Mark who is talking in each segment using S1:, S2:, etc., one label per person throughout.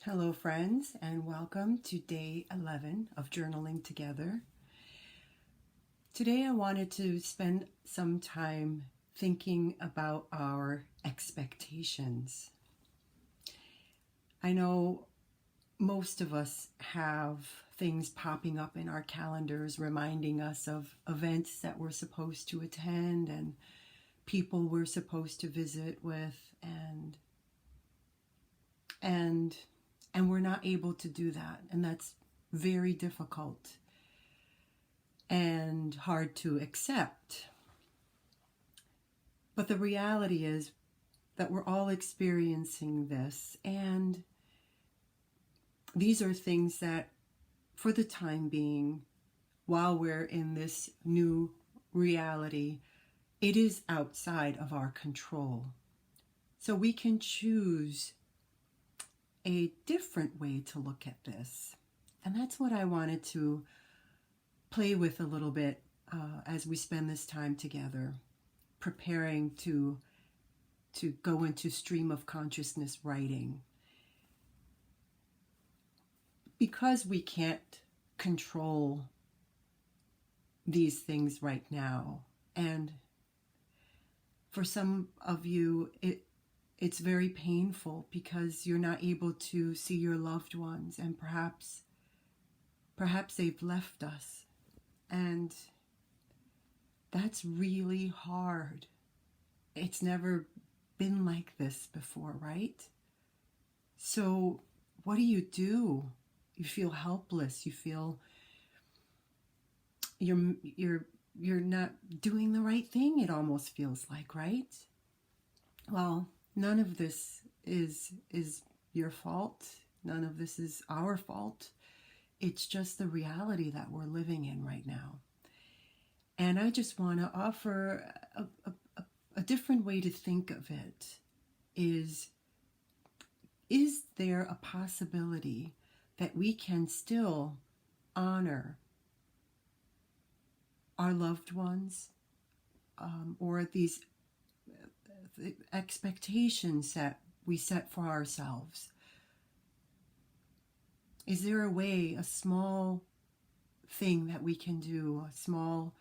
S1: Hello, friends, and welcome to day 11 of Journaling Together. Today, I wanted to spend some time thinking about our expectations. I know most of us have things popping up in our calendars reminding us of events that we're supposed to attend and people we're supposed to visit with, and we're not able to do that, and that's very difficult and hard to accept. But the reality is that we're all experiencing this, and these are things that, for the time being, while we're in this new reality, it is outside of our control. So we can choose a different way to look at this. And that's what I wanted to play with a little bit as we spend this time together, preparing to go into stream of consciousness writing. Because we can't control these things right now, and for some of you, it's very painful because you're not able to see your loved ones, and perhaps they've left us, and that's really hard. It's never been like this before, right? So what do? You feel helpless. You feel you're not doing the right thing, it almost feels like, right? Well, none of this is your fault. None of this is our fault. It's just the reality that we're living in right now. And I just want to offer a different way to think of it. Is there a possibility that we can still honor our loved ones, or these expectations that we set for ourselves? Is there a way, a small thing that we can do, a small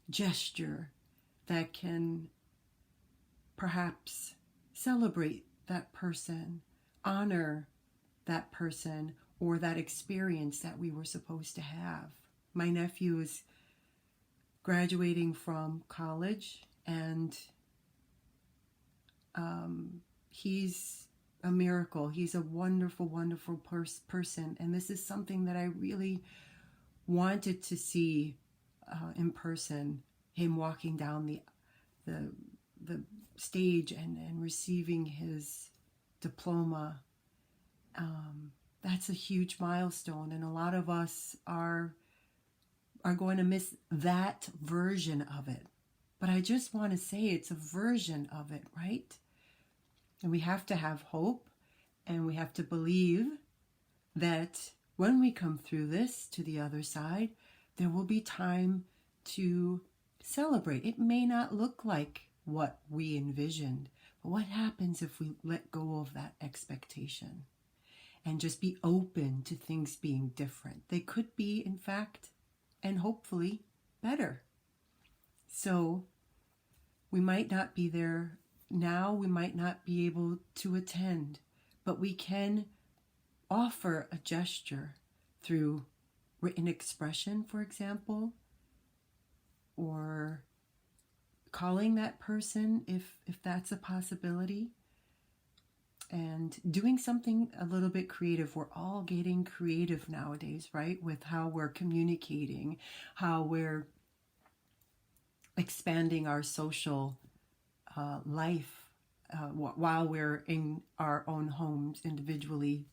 S1: gesture that can perhaps celebrate that person, honor that person, or that experience that we were supposed to have? My nephew is graduating from college, and he's a miracle. He's a wonderful, wonderful person, and this is something that I really wanted to see in person. Him walking down the stage and receiving his diploma. That's a huge milestone, and a lot of us are going to miss that version of it. But I just want to say it's a version of it, right? And we have to have hope, and we have to believe that when we come through this to the other side, there will be time to celebrate. It may not look like what we envisioned, but what happens if we let go of that expectation and just be open to things being different? They could be, in fact, and hopefully, better. So we might not be there now, we might not be able to attend, but we can offer a gesture through written expression, for example, or calling that person if that's a possibility, and doing something a little bit creative. We're all getting creative nowadays, right? With how we're communicating, how we're expanding our social life while we're in our own homes, individually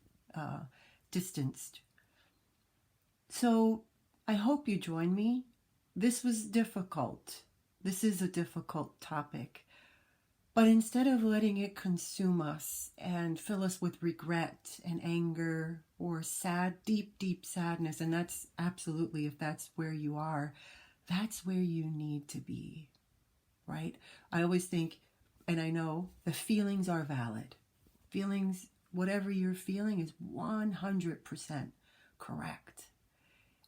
S1: distanced. So I hope you join me. This was difficult. This is a difficult topic. But instead of letting it consume us and fill us with regret and anger or deep, deep sadness, and that's absolutely, if that's where you are, that's where you need to be, right? I always think, and I know, the feelings are valid. Feelings whatever you're feeling is 100% correct.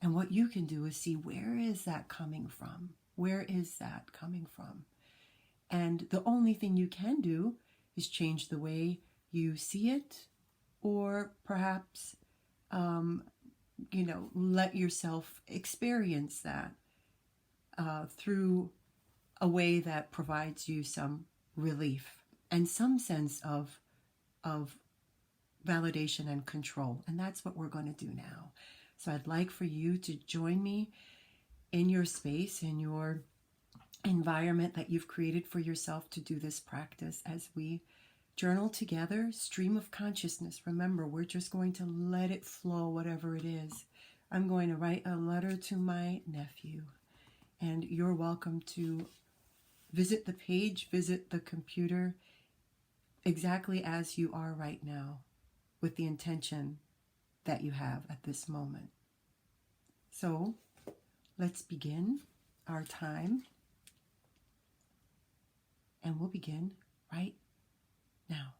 S1: And what you can do is see, where is that coming from? Where is that coming from? And the only thing you can do is change the way you see it, or perhaps, let yourself experience that through a way that provides you some relief and some sense of validation and control. And that's what we're going to do now. So I'd like for you to join me in your space, in your environment that you've created for yourself to do this practice as we journal together, stream of consciousness. Remember, we're just going to let it flow, whatever it is. I'm going to write a letter to my nephew, and you're welcome to visit the page, visit the computer, exactly as you are right now, with the intention that you have at this moment. So let's begin our time, and we'll begin right now.